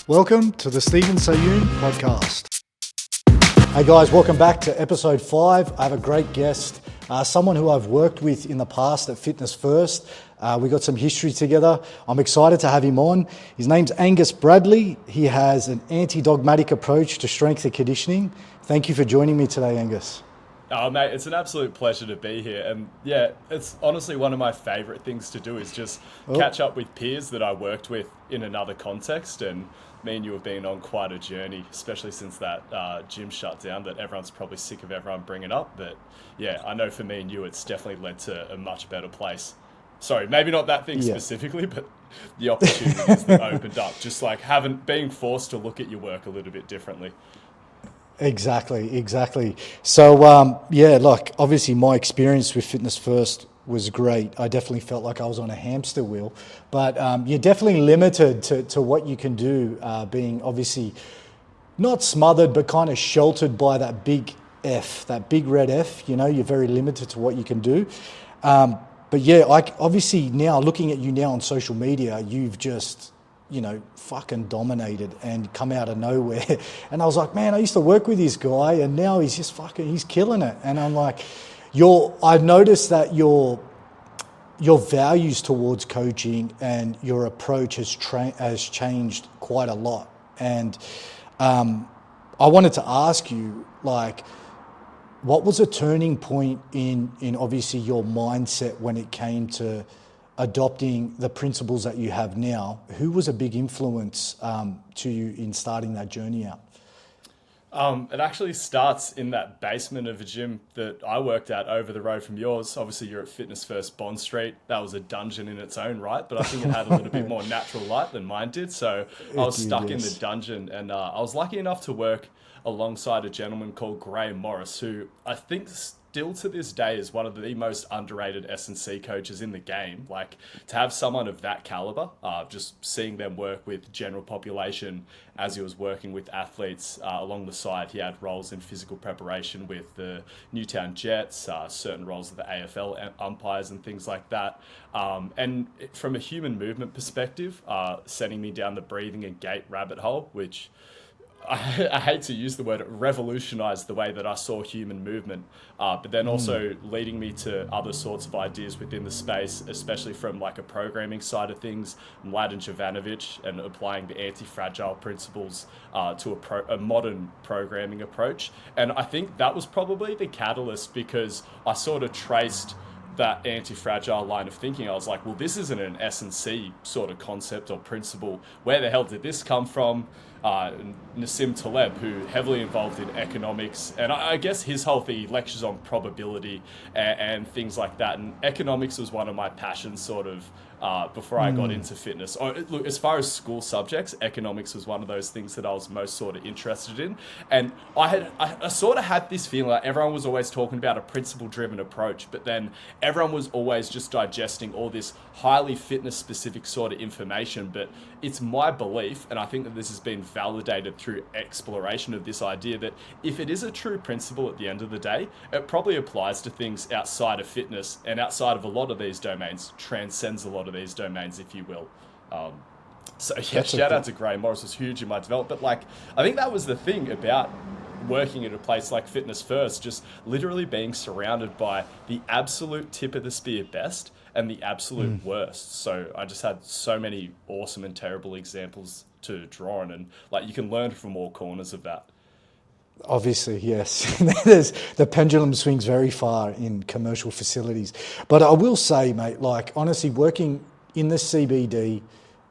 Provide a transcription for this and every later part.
Welcome to the Sahyoun podcast. Hey guys, welcome back to episode 5. I have a great guest, someone who I've worked with in the past at Fitness First. We got some history together. I'm excited to have him on. His name's Angus Bradley. He has an anti-dogmatic approach to strength and conditioning. Thank you for joining me today, Angus. Oh, mate, it's an absolute pleasure to be here. And yeah, it's honestly one of my favorite things to do is just catch up with peers that I worked with in another context. And me and you have been on quite a journey, especially since that gym shut down that everyone's probably sick of everyone bringing up. But yeah, I know for me and you, it's definitely led to a much better place. Sorry, maybe not that thing specifically, but the opportunities that opened up, just like being forced to look at your work a little bit differently. Exactly. So, look, obviously my experience with Fitness First was great. I definitely felt like I was on a hamster wheel, but you're definitely limited to what you can do, being obviously not smothered, but kind of sheltered by that big F, that big red F. You know, you're very limited to what you can do. But yeah, obviously now looking at you now on social media, you've just fucking dominated and come out of nowhere. And I was like, man, I used to work with this guy and now he's just he's killing it. And I'm like, I've noticed that your values towards coaching and your approach has changed quite a lot. And I wanted to ask you, like, what was a turning point in obviously your mindset when it came to adopting the principles that you have now? Who was a big influence to you in starting that journey out? It actually starts in that basement of a gym that I worked at over the road from yours. Obviously, you're at Fitness First Bond Street. That was a dungeon in its own right, but I think it had a little bit more natural light than mine did. So I was stuck in the dungeon, and I was lucky enough to work alongside a gentleman called Graham Morris, who I think still to this day is one of the most underrated S&C coaches in the game. Like, to have someone of that caliber, just seeing them work with general population as he was working with athletes along the side. He had roles in physical preparation with the Newtown Jets, certain roles of the AFL umpires and things like that. And from a human movement perspective, sending me down the breathing and gait rabbit hole, which I hate to use the word, revolutionized the way that I saw human movement, but then also leading me to other sorts of ideas within the space, especially from like a programming side of things, Mladen Jovanovic, and applying the anti-fragile principles to a modern programming approach. And I think that was probably the catalyst, because I sort of traced that anti-fragile line of thinking. I was like, well, this isn't an S&C sort of concept or principle. Where the hell did this come from? Nassim Taleb, who heavily involved in economics, and I guess his whole thing, he lectures on probability and things like that. And economics was one of my passions sort of before I got into fitness. Look, as far as school subjects, economics was one of those things that I was most sort of interested in. And I sort of had this feeling like everyone was always talking about a principle-driven approach, but then everyone was always just digesting all this highly fitness-specific sort of information. But it's my belief, and I think that this has been validated through exploration of this idea, that if it is a true principle at the end of the day, it probably applies to things outside of fitness and outside of a lot of these domains, transcends a lot of these domains, if you will. So yeah, shout out to Graham Morris, was huge in my development. But like, I think that was the thing about working at a place like Fitness First, just literally being surrounded by the absolute tip of the spear best and the absolute worst. So I just had so many awesome and terrible examples to draw on, and like, you can learn from all corners of that. Obviously, yes. The pendulum swings very far in commercial facilities. But I will say, mate, like, honestly, working in the CBD,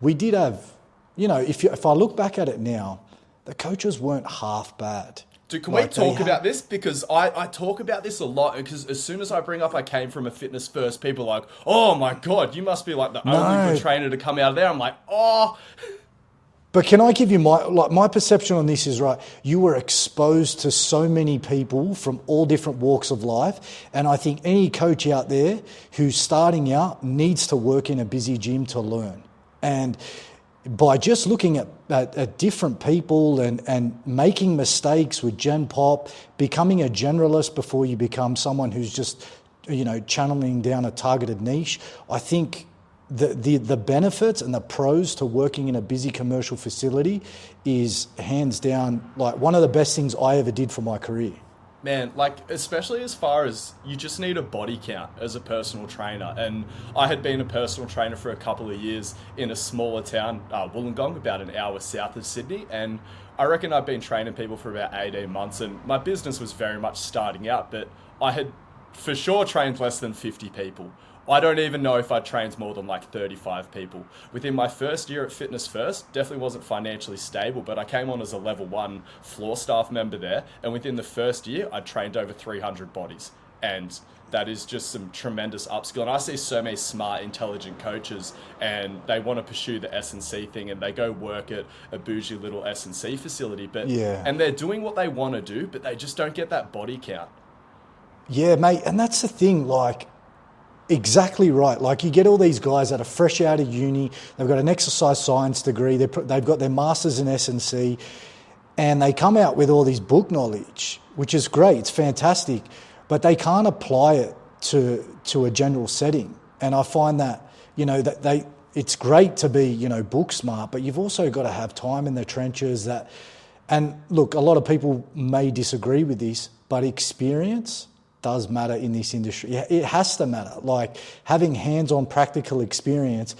we did have, if I look back at it now, the coaches weren't half bad. Dude, can we talk about this? Because I talk about this a lot, because as soon as I bring up I came from a Fitness First, people are like, oh my God, you must be like the only good trainer to come out of there. I'm like, oh. But can I give you my perception on this is, right, you were exposed to so many people from all different walks of life. And I think any coach out there who's starting out needs to work in a busy gym to learn. And by just looking at different people and making mistakes with Gen Pop, becoming a generalist before you become someone who's just, channeling down a targeted niche, I think the benefits and the pros to working in a busy commercial facility is hands down like one of the best things I ever did for my career. Man, like, especially as far as you just need a body count as a personal trainer. And I had been a personal trainer for a couple of years in a smaller town, Wollongong, about an hour south of Sydney. And I reckon I've been training people for about 18 months and my business was very much starting out, but I had for sure trained less than 50 people. I don't even know if I trained more than like 35 people. Within my first year at Fitness First, definitely wasn't financially stable, but I came on as a level 1 floor staff member there. And within the first year, I trained over 300 bodies. And that is just some tremendous upskill. And I see so many smart, intelligent coaches and they want to pursue the S&C thing and they go work at a bougie little S&C facility. But and they're doing what they want to do, but they just don't get that body count. Yeah, mate. And that's the thing, like, exactly right. Like you get all these guys that are fresh out of uni, they've got an exercise science degree, they've got their masters in S&C, and they come out with all this book knowledge, which is great, it's fantastic, but they can't apply it to a general setting. And I find that, you know, that it's great to be, you know, book smart, but you've also got to have time in the trenches that, and look, a lot of people may disagree with this, but experience does matter in this industry. It has to matter. Like having hands-on practical experience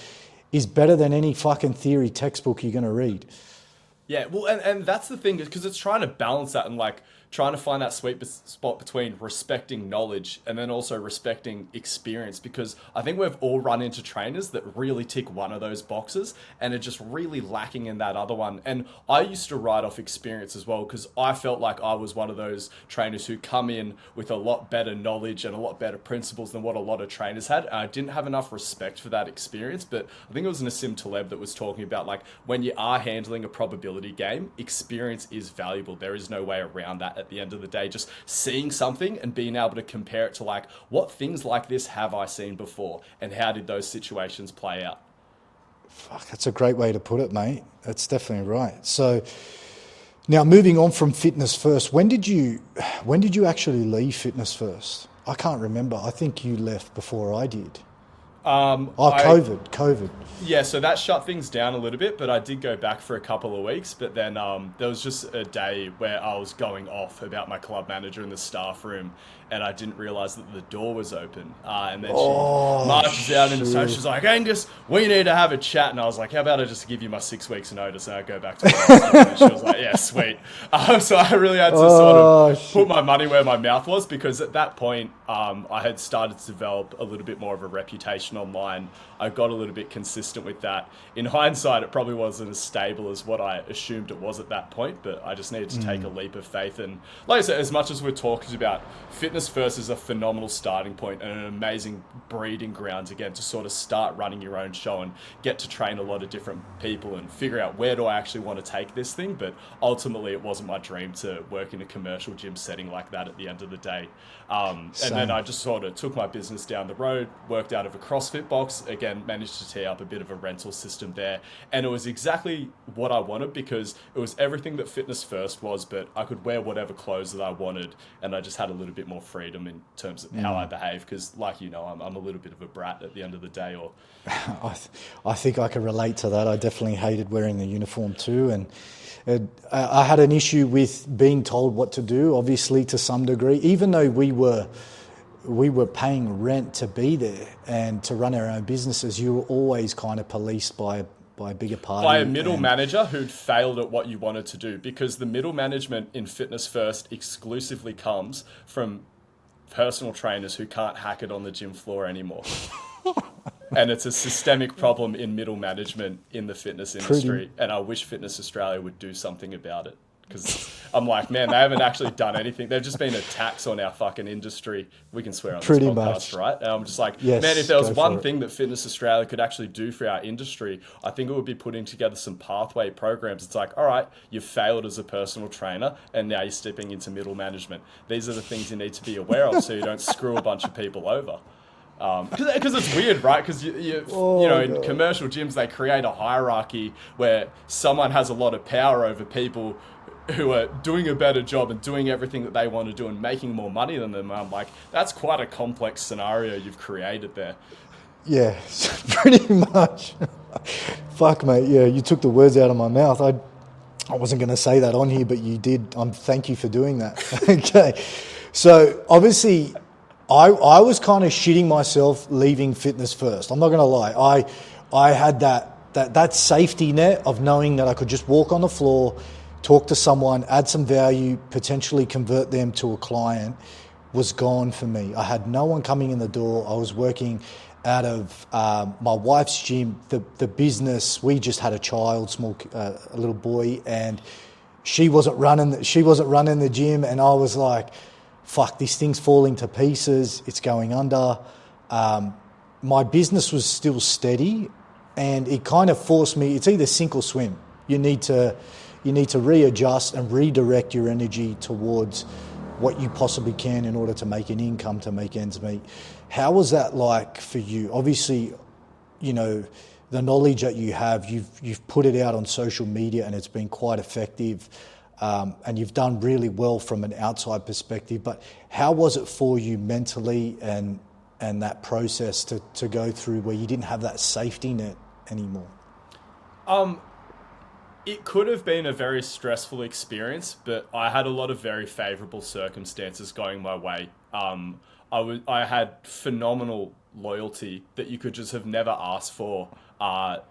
is better than any fucking theory textbook you're going to read. Yeah, well, and that's the thing, because it's trying to balance that and like trying to find that sweet spot between respecting knowledge and then also respecting experience, because I think we've all run into trainers that really tick one of those boxes and are just really lacking in that other one. And I used to write off experience as well, because I felt like I was one of those trainers who come in with a lot better knowledge and a lot better principles than what a lot of trainers had. I didn't have enough respect for that experience, but I think it was Nassim Taleb that was talking about like when you are handling a probability game, experience is valuable. There is no way around that at the end of the day. Just seeing something and being able to compare it to like, what things like this have I seen before and how did those situations play out? Fuck, that's a great way to put it, mate. That's definitely right. So now moving on from Fitness First, when did you actually leave Fitness First? I can't remember. I think you left before I did. COVID. Yeah, so that shut things down a little bit, but I did go back for a couple of weeks. But then there was just a day where I was going off about my club manager in the staff room, and I didn't realise that the door was open. And then she marches out into the she's like, "Angus, we need to have a chat." And I was like, "How about I just give you my 6 weeks notice and I go back to work?" And she was like, "Yeah, sweet." So I really had to sort of put my money where my mouth was, because at that point I had started to develop a little bit more of a reputation online. I got a little bit consistent with that. In hindsight, it probably wasn't as stable as what I assumed it was at that point, but I just needed to take a leap of faith. And like I said, as much as we're talking about, Fitness First is a phenomenal starting point and an amazing breeding ground, again, to sort of start running your own show and get to train a lot of different people and figure out where do I actually want to take this thing. But ultimately, it wasn't my dream to work in a commercial gym setting like that at the end of the day. And then I just sort of took my business down the road, worked out of a CrossFit box, again, managed to tee up a bit of a rental system there. And it was exactly what I wanted, because it was everything that Fitness First was, but I could wear whatever clothes that I wanted. And I just had a little bit more freedom in terms of how I behave, because like, you know, I'm a little bit of a brat at the end of the day. Or I think I can relate to that. I definitely hated wearing the uniform too. And I had an issue with being told what to do, obviously, to some degree, even though we were paying rent to be there and to run our own businesses. You were always kind of policed by a bigger party. By a middle manager who'd failed at what you wanted to do, because the middle management in Fitness First exclusively comes from personal trainers who can't hack it on the gym floor anymore. And it's a systemic problem in middle management in the fitness industry. And I wish Fitness Australia would do something about it. Because I'm like, man, they haven't actually done anything. They've just been a tax on our fucking industry. We can swear on this podcast, right? And I'm just like, man, if there was one thing that Fitness Australia could actually do for our industry, I think it would be putting together some pathway programs. It's like, all right, you've failed as a personal trainer and now you're stepping into middle management. These are the things you need to be aware of so you don't screw a bunch of people over. Because it's weird, right? Because you know, in commercial gyms, they create a hierarchy where someone has a lot of power over people who are doing a better job and doing everything that they want to do and making more money than them. I'm like, that's quite a complex scenario you've created there. Yeah, pretty much. Fuck, mate. Yeah, you took the words out of my mouth. I wasn't going to say that on here, but you did. Thank you for doing that. Okay. So obviously, I was kind of shitting myself leaving Fitness First. I'm not going to lie. I had that safety net of knowing that I could just walk on the floor, talk to someone, add some value, potentially convert them to a client, was gone for me. I had no one coming in the door. I was working out of my wife's gym, the business. We just had a child, a little boy, and she wasn't running the gym, and I was like, fuck, this thing's falling to pieces. It's going under. My business was still steady, and it kind of forced me. It's either sink or swim. You need to readjust and redirect your energy towards what you possibly can in order to make an income, to make ends meet. How was that like for you? Obviously, you know, the knowledge that you have, you've put it out on social media, and it's been quite effective, and you've done really well from an outside perspective. But how was it for you mentally and that process to go through where you didn't have that safety net anymore? It could have been a very stressful experience, but I had a lot of very favourable circumstances going my way. I had phenomenal loyalty that you could just have never asked for.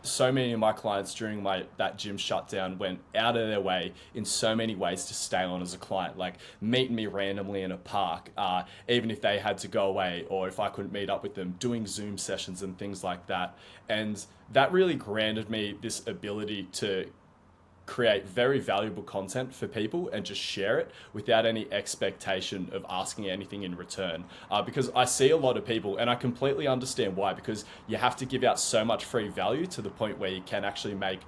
So many of my clients during that gym shutdown went out of their way in so many ways to stay on as a client, like meeting me randomly in a park, even if they had to go away or if I couldn't meet up with them, doing Zoom sessions and things like that. And that really granted me this ability to create very valuable content for people and just share it without any expectation of asking anything in return. Because I see a lot of people, and I completely understand why, because you have to give out so much free value to the point where you can actually make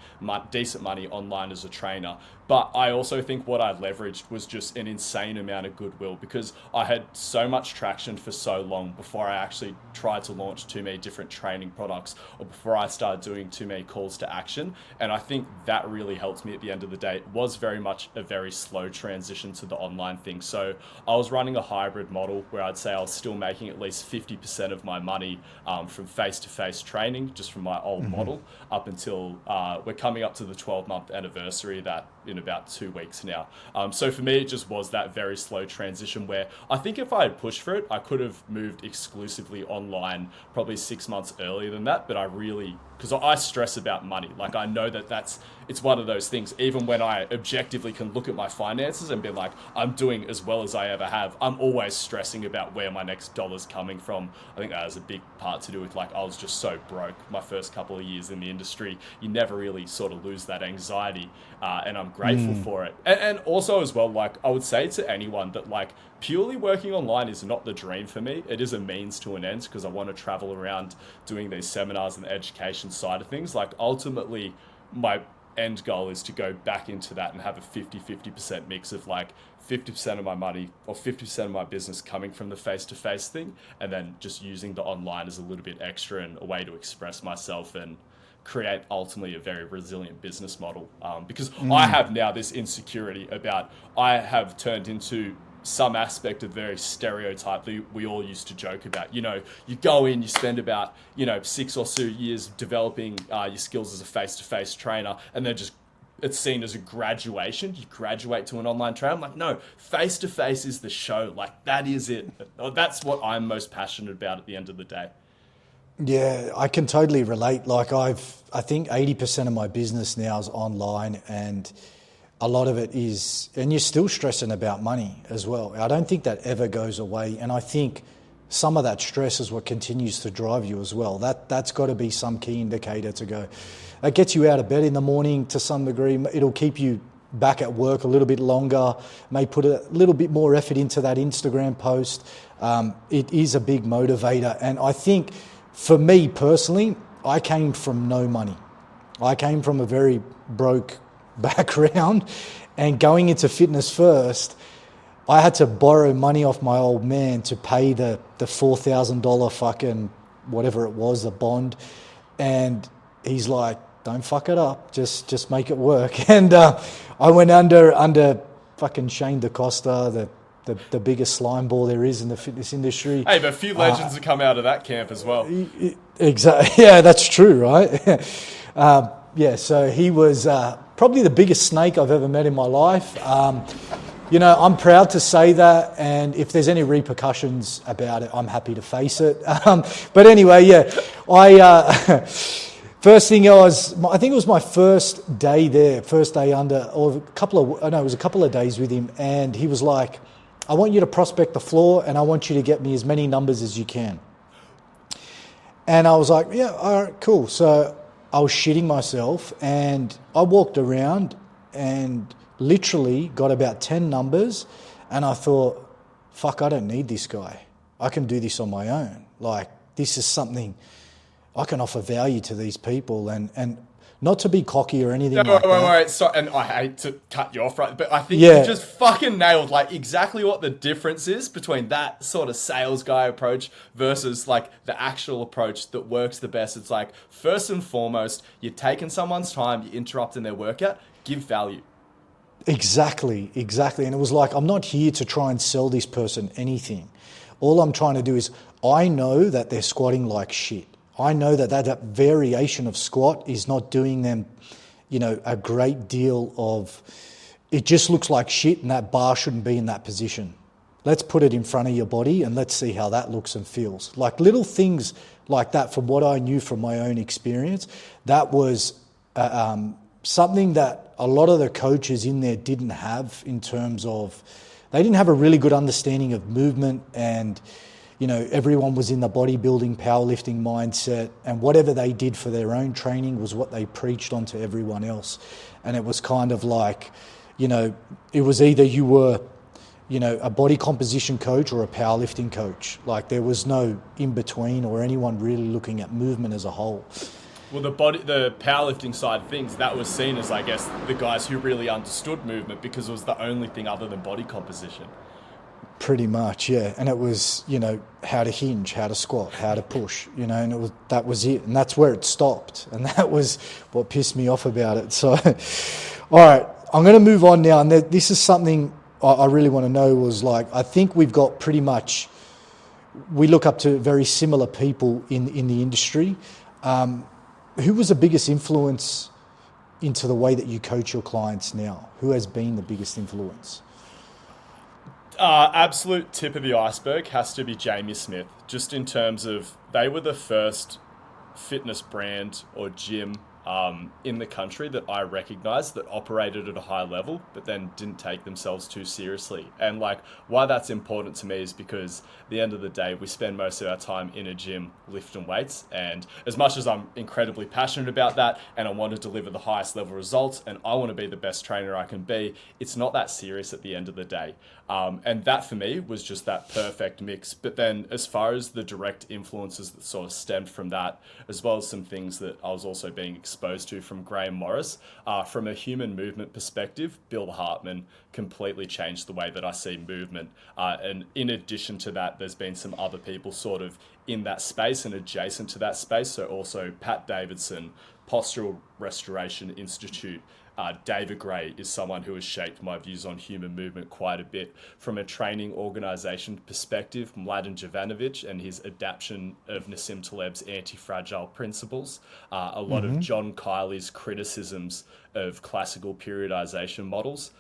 decent money online as a trainer. But I also think what I leveraged was just an insane amount of goodwill, because I had so much traction for so long before I actually tried to launch too many different training products or before I started doing too many calls to action. And I think that really helped me at the end of the day. It was very much a very slow transition to the online thing. So I was running a hybrid model where I'd say I was still making at least 50% of my money from face-to-face training, just from my old model, up until we're coming up to the 12-month anniversary of that in about 2 weeks now. So for me, it just was that very slow transition where I think if I had pushed for it, I could have moved exclusively online probably 6 months earlier than that. But I really, because I stress about money. Like I know it's one of those things, even when I objectively can look at my finances and be like, I'm doing as well as I ever have, I'm always stressing about where my next dollar's coming from. I think that has a big part to do with, like, I was just so broke my first couple of years in the industry. You never really sort of lose that anxiety, and I'm grateful for it. And also as well, like I would say to anyone that like purely working online is not the dream for me. It is a means to an end, because I want to travel around doing these seminars and the education side of things. Like ultimately my end goal is to go back into that and have a 50% mix of like 50% of my money or 50% of my business coming from the face-to-face thing, and then just using the online as a little bit extra and a way to express myself and create ultimately a very resilient business model. Because I have now this insecurity about, I have turned into some aspect of very stereotype that we all used to joke about. You know, you go in, you spend about, 6 or so years developing your skills as a face-to-face trainer, and then just it's seen as a graduation. You graduate to an online trainer. I'm like, no, face-to-face is the show. Like, that is it. That's what I'm most passionate about at the end of the day. Yeah, I can totally relate. Like I think 80% of my business now is online, and a lot of it is, and you're still stressing about money as well. I don't think that ever goes away. And I think some of that stress is what continues to drive you as well. That's got to be some key indicator to go. It gets you out of bed in the morning to some degree. It'll keep you back at work a little bit longer, may put a little bit more effort into that Instagram post. It is a big motivator. And I think for me personally, I came from no money. I came from a very broke background, and going into Fitness First, I had to borrow money off my old man to pay the $4,000 fucking whatever it was, the bond. And he's like, don't fuck it up, just make it work. And I went under fucking Shane DaCosta, the biggest slime ball there is in the fitness industry. Hey, but a few legends have come out of that camp as well. Exactly. Yeah, that's true, right? So he was probably the biggest snake I've ever met in my life. I'm proud to say that, and if there's any repercussions about it, I'm happy to face it. But anyway, first thing I think it was my first day there, first day under, or it was a couple of days with him, and he was like, I want you to prospect the floor, and I want you to get me as many numbers as you can. And I was like, yeah, all right, cool. So I was shitting myself, and I walked around and literally got about 10 numbers, and I thought, fuck, I don't need this guy. I can do this on my own. Like, this is something I can offer value to these people, and not to be cocky or anything Wait. Sorry, and I hate to cut you off, right? But I think you just fucking nailed like exactly what the difference is between that sort of sales guy approach versus like the actual approach that works the best. It's like, first and foremost, you're taking someone's time, you're interrupting their workout, give value. Exactly. And it was like, I'm not here to try and sell this person anything. All I'm trying to do is, I know that they're squatting like shit. I know that variation of squat is not doing them, a great deal of, it just looks like shit, and that bar shouldn't be in that position. Let's put it in front of your body and let's see how that looks and feels. Like little things like that, from what I knew from my own experience, that was something that a lot of the coaches in there didn't have, in terms of, they didn't have a really good understanding of movement, and everyone was in the bodybuilding, powerlifting mindset, and whatever they did for their own training was what they preached onto everyone else. And it was kind of like, it was either you were, a body composition coach or a powerlifting coach. Like, there was no in between or anyone really looking at movement as a whole. Well, the powerlifting side of things, that was seen as, I guess, the guys who really understood movement, because it was the only thing other than body composition. Pretty much, yeah. And it was, how to hinge, how to squat, how to push, and that was it. And that's where it stopped. And that was what pissed me off about it. So, all right, I'm going to move on now. And this is something I really want to know, was like, I think we've got pretty much, we look up to very similar people in the industry. Who was the biggest influence into the way that you coach your clients now? Who has been the biggest influence? Absolute tip of the iceberg has to be Jamie Smith, just in terms of, they were the first fitness brand or gym in the country that I recognized that operated at a high level, but then didn't take themselves too seriously. And like, why that's important to me is because at the end of the day, we spend most of our time in a gym lifting weights. And as much as I'm incredibly passionate about that, and I want to deliver the highest level results, and I want to be the best trainer I can be, it's not that serious at the end of the day. And that for me was just that perfect mix. But then as far as the direct influences that sort of stemmed from that, as well as some things that I was also being exposed to from Graham Morris, from a human movement perspective, Bill Hartman completely changed the way that I see movement. And in addition to that, there's been some other people sort of in that space and adjacent to that space. So also Pat Davidson, Postural Restoration Institute, David Gray is someone who has shaped my views on human movement quite a bit. From a training organisation perspective, Mladen Jovanovic and his adaptation of Nassim Taleb's anti-fragile principles, a lot of John Kiley's criticisms of classical periodization models,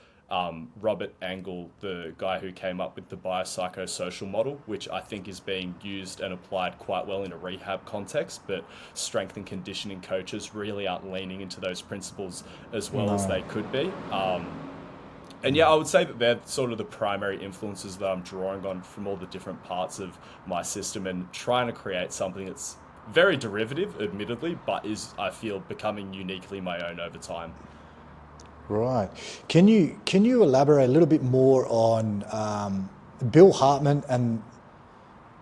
Robert Angle, the guy who came up with the biopsychosocial model, which I think is being used and applied quite well in a rehab context, but strength and conditioning coaches really aren't leaning into those principles as well as they could be. And yeah, I would say that they're sort of the primary influences that I'm drawing on from all the different parts of my system, and trying to create something that's very derivative, admittedly, but is, I feel, becoming uniquely my own over time. Right. Can you elaborate a little bit more on Bill Hartman, and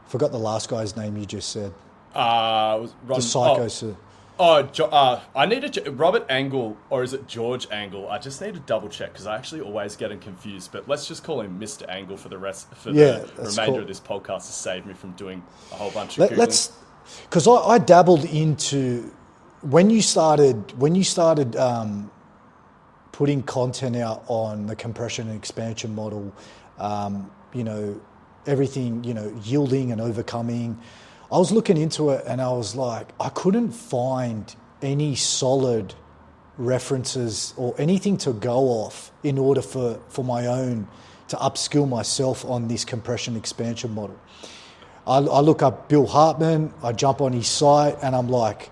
forgot the last guy's name you just said? Was Ron, the psycho. I need to Robert Angle, or is it George Angle? I just need to double check, because I actually always get him confused. But let's just call him Mr. Angle for the remainder of this podcast to save me from doing a whole bunch of Googling. Because I dabbled into when you started putting content out on the compression and expansion model, everything, yielding and overcoming. I was looking into it and I was like, I couldn't find any solid references or anything to go off in order for my own to upskill myself on this compression expansion model. I look up Bill Hartman, I jump on his site and I'm like,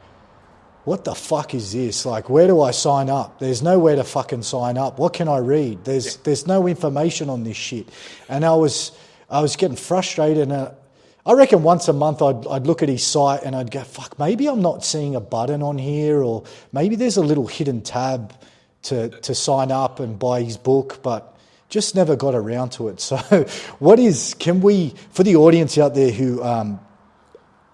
what the fuck is this? Like, where do I sign up? There's nowhere to fucking sign up. What can I read? There's no information on this shit. And I was getting frustrated. And I reckon once a month I'd look at his site and I'd go, fuck, maybe I'm not seeing a button on here, or maybe there's a little hidden tab to sign up and buy his book, but just never got around to it. So for the audience out there who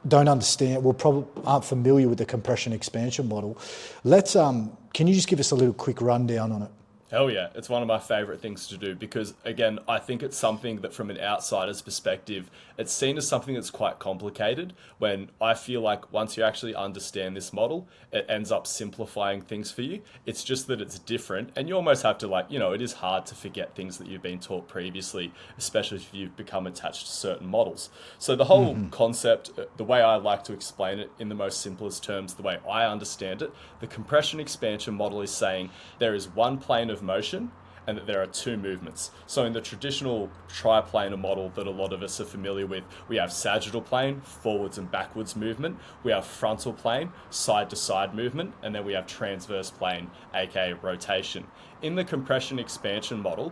don't understand, probably aren't familiar with the compression expansion model, can you just give us a little quick rundown on it? Hell yeah, it's one of my favorite things to do because, again, I think it's something that from an outsider's perspective, it's seen as something that's quite complicated, when I feel like once you actually understand this model, it ends up simplifying things for you. It's just that it's different, and you almost have to it is hard to forget things that you've been taught previously, especially if you've become attached to certain models. So the whole concept, the way I like to explain it in the most simplest terms, the way I understand it, the compression expansion model is saying there is one plane of motion and that there are two movements. So in the traditional triplanar model that a lot of us are familiar with, we have sagittal plane, forwards and backwards movement, we have frontal plane, side to side movement, and then we have transverse plane, aka rotation. In the compression expansion model,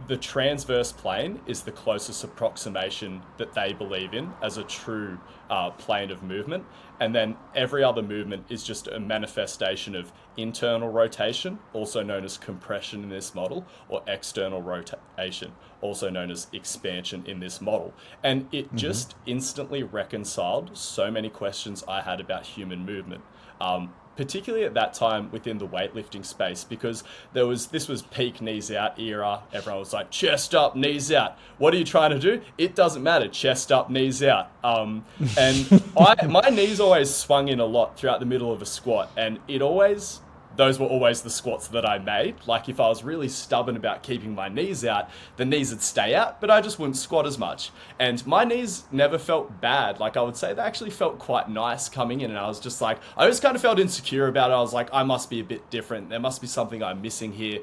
the transverse plane is the closest approximation that they believe in as a true plane of movement. And then every other movement is just a manifestation of internal rotation, also known as compression in this model, or external rotation, also known as expansion in this model. And it just instantly reconciled so many questions I had about human movement. Particularly at that time within the weightlifting space, because this was peak knees out era. Everyone was like, chest up, knees out. What are you trying to do? It doesn't matter, chest up, knees out. And my knees always swung in a lot throughout the middle of a squat, and those were always the squats that I made. Like if I was really stubborn about keeping my knees out, the knees would stay out, but I just wouldn't squat as much. And my knees never felt bad. Like I would say they actually felt quite nice coming in, and I was just like, I always kind of felt insecure about it. I was like, I must be a bit different. There must be something I'm missing here.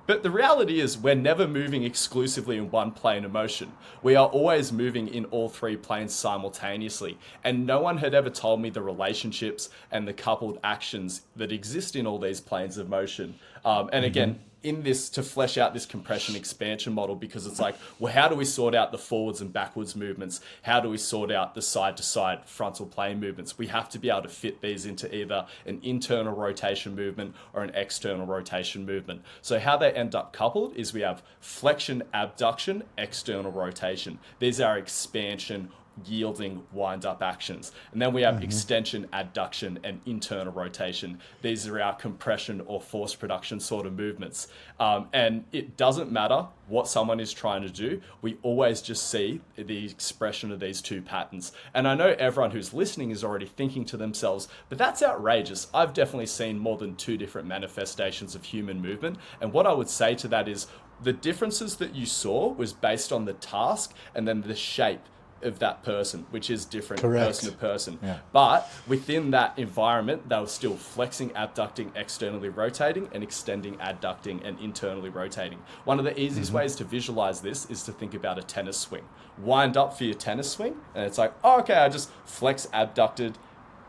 But the reality is we're never moving exclusively in one plane of motion. We are always moving in all three planes simultaneously. And no one had ever told me the relationships and the coupled actions that exist in all these planes of motion. And again, in this, to flesh out this compression expansion model, because it's like, well, how do we sort out the forwards and backwards movements? How do we sort out the side to side frontal plane movements? We have to be able to fit these into either an internal rotation movement or an external rotation movement. So how they end up coupled is we have flexion, abduction, external rotation. These are expansion, yielding, wind up actions. And then we have extension, adduction, and internal rotation. These are our compression or force production sort of movements. And it doesn't matter what someone is trying to do. We always just see the expression of these two patterns. And I know everyone who's listening is already thinking to themselves, but that's outrageous. I've definitely seen more than two different manifestations of human movement. And what I would say to that is the differences that you saw was based on the task and then the shape of that person, which is different person to person. Yeah. But within that environment, they were still flexing, abducting, externally rotating, and extending, adducting, and internally rotating. One of the easiest ways to visualize this is to think about a tennis swing. Wind up for your tennis swing, and it's like, oh, okay, I just flex, abducted,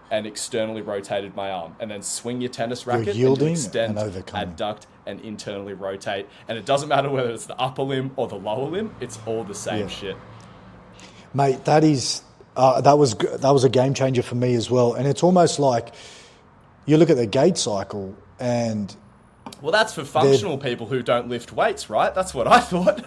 and externally rotated my arm, and then swing your tennis racket and you extend, adduct, and internally rotate. And it doesn't matter whether it's the upper limb or the lower limb, it's all the same shit. Mate, that was a game changer for me as well. And it's almost like you look at the gait cycle and... Well, that's for functional people who don't lift weights, right? That's what I thought.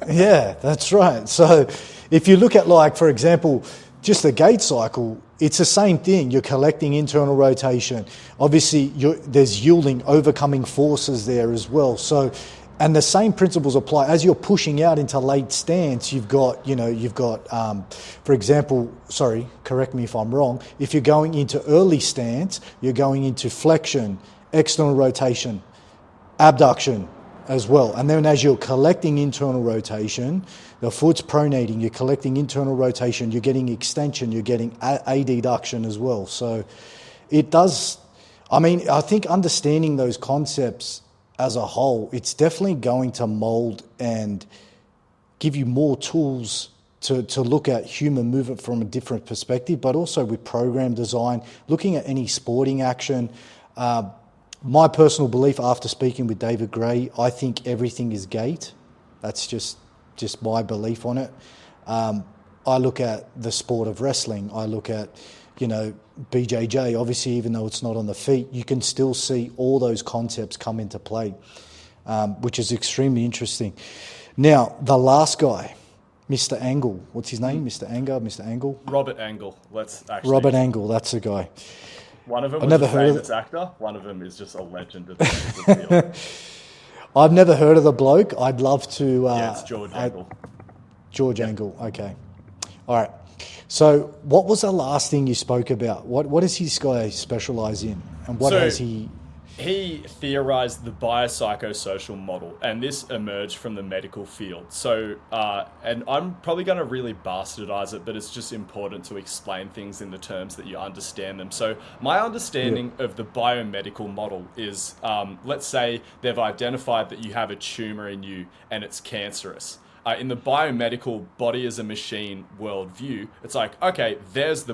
Yeah, that's right. So if you look at, like, for example, just the gait cycle, it's the same thing. You're collecting internal rotation. Obviously, there's yielding, overcoming forces there as well. So... And the same principles apply as you're pushing out into late stance. You've got, for example, sorry, correct me if I'm wrong. If you're going into early stance, you're going into flexion, external rotation, abduction, as well. And then as you're collecting internal rotation, the foot's pronating, you're collecting internal rotation, you're getting extension, you're getting adduction as well. So it does, I mean, I think understanding those concepts as a whole, it's definitely going to mold and give you more tools to look at human movement from a different perspective, but also with program design, looking at any sporting action. My personal belief after speaking with David Gray, I think everything is gait. That's just my belief on it. I look at the sport of wrestling. I look at, BJJ. Obviously, even though it's not on the feet, you can still see all those concepts come into play, which is extremely interesting. Now, the last guy, Mr. Angle. What's his name? Mr. Angle? Robert Angle. Robert Angle, that's the guy. One of them was a famous actor. One of them is just a legend of the field. I've never heard of the bloke. I'd love to... it's George Angle. George Angle, okay. All right. So what was the last thing you spoke about? What does this guy specialise in? And what has he... He theorized the biopsychosocial model, and this emerged from the medical field. So, and I'm probably going to really bastardize it, but it's just important to explain things in the terms that you understand them. So my understanding of the biomedical model is, let's say they've identified that you have a tumor in you and it's cancerous. In the biomedical body as a machine worldview, it's like, okay, there's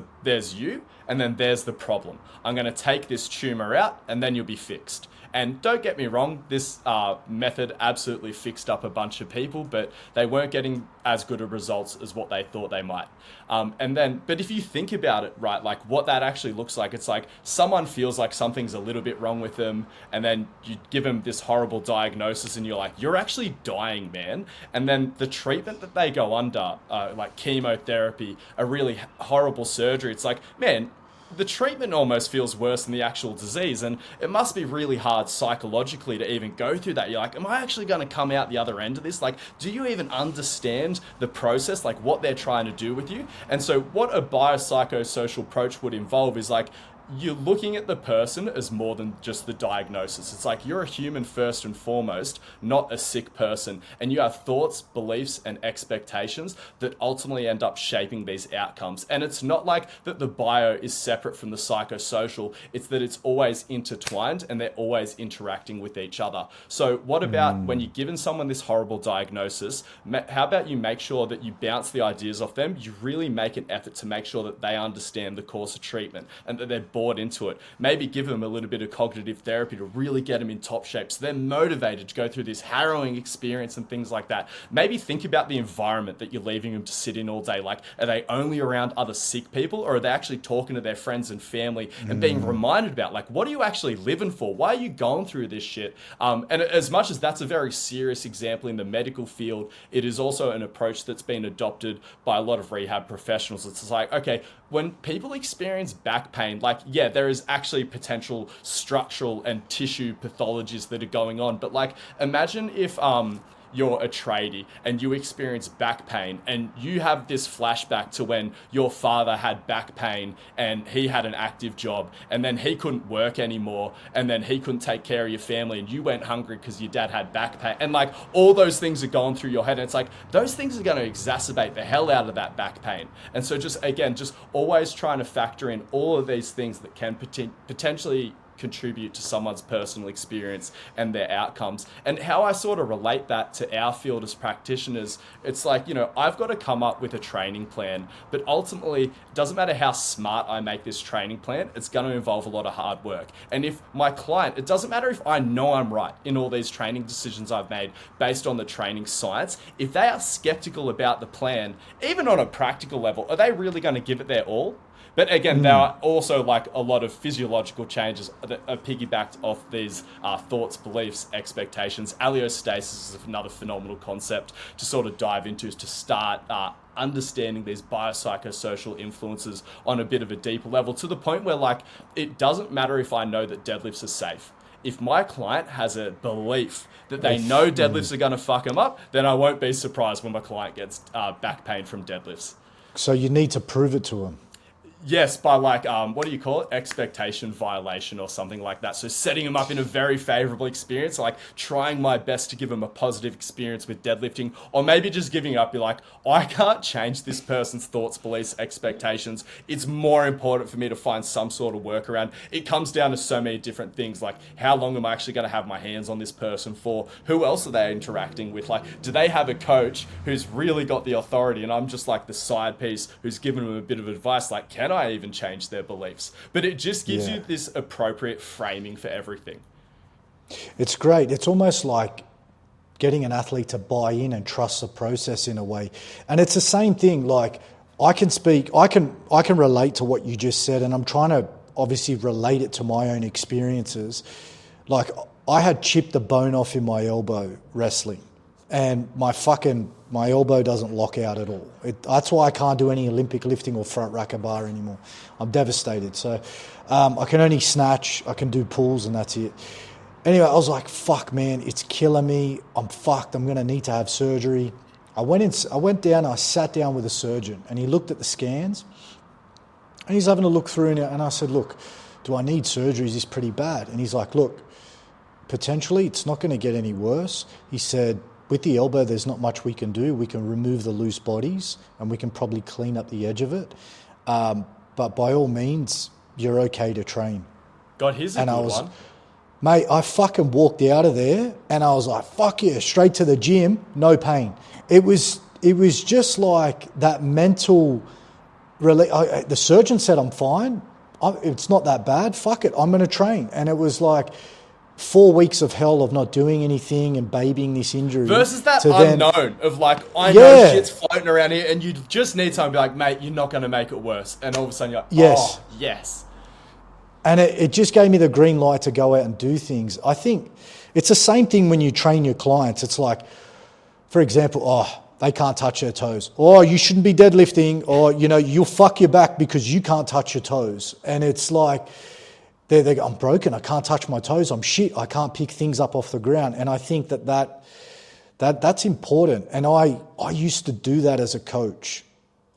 you, and then there's the problem. I'm going to take this tumor out, and then you'll be fixed. And don't get me wrong, this method absolutely fixed up a bunch of people, but they weren't getting as good of results as what they thought they might. But if you think about it, right, like what that actually looks like, it's like someone feels like something's a little bit wrong with them, and then you give them this horrible diagnosis, and you're like, you're actually dying, man. And then the treatment that they go under, like chemotherapy, a really horrible surgery, it's like, man, the treatment almost feels worse than the actual disease, and it must be really hard psychologically to even go through that. You're like, am I actually going to come out the other end of this? Like, do you even understand the process, like what they're trying to do with you? And so what a biopsychosocial approach would involve is like, you're looking at the person as more than just the diagnosis. It's like you're a human first and foremost, not a sick person. And you have thoughts, beliefs, and expectations that ultimately end up shaping these outcomes. And it's not like that the bio is separate from the psychosocial. It's that it's always intertwined and they're always interacting with each other. So what about when you're given someone this horrible diagnosis, how about you make sure that you bounce the ideas off them? You really make an effort to make sure that they understand the course of treatment and that they're bought into it. Maybe give them a little bit of cognitive therapy to really get them in top shape so they're motivated to go through this harrowing experience and things like that. Maybe think about the environment that you're leaving them to sit in all day. Like, are they only around other sick people, or are they actually talking to their friends and family and being reminded about, like, what are you actually living for? Why are you going through this shit? And as much as that's a very serious example in the medical field, it is also an approach that's been adopted by a lot of rehab professionals. It's like, okay, when people experience back pain, like, yeah, there is actually potential structural and tissue pathologies that are going on. But like, imagine if you're a tradie and you experience back pain and you have this flashback to when your father had back pain and he had an active job and then he couldn't work anymore and then he couldn't take care of your family and you went hungry because your dad had back pain, and like all those things are going through your head, and it's like those things are going to exacerbate the hell out of that back pain. And so just always trying to factor in all of these things that can potentially contribute to someone's personal experience and their outcomes. And how I sort of relate that to our field as practitioners, it's like, I've got to come up with a training plan, but ultimately it doesn't matter how smart I make this training plan, it's going to involve a lot of hard work. And if my client, it doesn't matter if I know I'm right in all these training decisions I've made based on the training science, if they are skeptical about the plan, even on a practical level, are they really going to give it their all? But again, there are also like a lot of physiological changes that are piggybacked off these thoughts, beliefs, expectations. Allostasis is another phenomenal concept to sort of dive into, to start understanding these biopsychosocial influences on a bit of a deeper level, to the point where like it doesn't matter if I know that deadlifts are safe. If my client has a belief that they know deadlifts are going to fuck them up, then I won't be surprised when my client gets back pain from deadlifts. So you need to prove it to them. Yes, by like, what do you call it? Expectation violation or something like that. So setting them up in a very favorable experience, like trying my best to give them a positive experience with deadlifting, or maybe just giving up. You're like, I can't change this person's thoughts, beliefs, expectations. It's more important for me to find some sort of workaround. It comes down to so many different things, like how long am I actually going to have my hands on this person for? Who else are they interacting with? Like, do they have a coach who's really got the authority and I'm just like the side piece who's giving them a bit of advice? Like, can I even change their beliefs? But it just gives you this appropriate framing for everything. It's great. It's almost like getting an athlete to buy in and trust the process in a way. And it's the same thing. Like, I can relate to what you just said, and I'm trying to obviously relate it to my own experiences. Like, I had chipped the bone off in my elbow wrestling, and my elbow doesn't lock out at all. That's why I can't do any Olympic lifting or front rack bar anymore. I'm devastated. So I can only snatch, I can do pulls, and that's it. Anyway, I was like, fuck, man, it's killing me. I'm fucked. I'm going to need to have surgery. I went down, I sat down with a surgeon, and he looked at the scans, and he's having a look through, and I said, look, do I need surgery? Is this pretty bad? And he's like, look, potentially it's not going to get any worse. He said, with the elbow, there's not much we can do. We can remove the loose bodies, and we can probably clean up the edge of it. But by all means, you're okay to train. God, here's a good one. Mate, I fucking walked out of there and I was like, fuck yeah, straight to the gym, no pain. It was just like that mental the surgeon said I'm fine. It's not that bad. Fuck it, I'm going to train. And it was like 4 weeks of hell of not doing anything and babying this injury. Versus that unknown of like, I know shit's floating around here, and you just need someone to be like, mate, you're not going to make it worse. And all of a sudden you're like, yes. Oh, yes. And it just gave me the green light to go out and do things. I think it's the same thing when you train your clients. It's like, for example, they can't touch their toes. Or you shouldn't be deadlifting. Or, you'll fuck your back because you can't touch your toes. And it's like, they go, I'm broken. I can't touch my toes. I'm shit. I can't pick things up off the ground. And I think that's important. And I used to do that as a coach.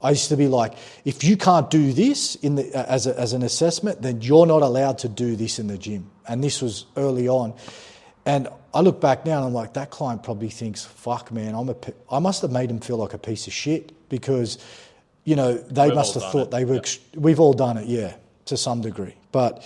I used to be like, if you can't do this as an assessment, then you're not allowed to do this in the gym. And this was early on. And I look back now and I'm like, that client probably thinks, fuck, man, I must have made him feel like a piece of shit because, they must have thought they were, we've all done it, yeah, to some degree. But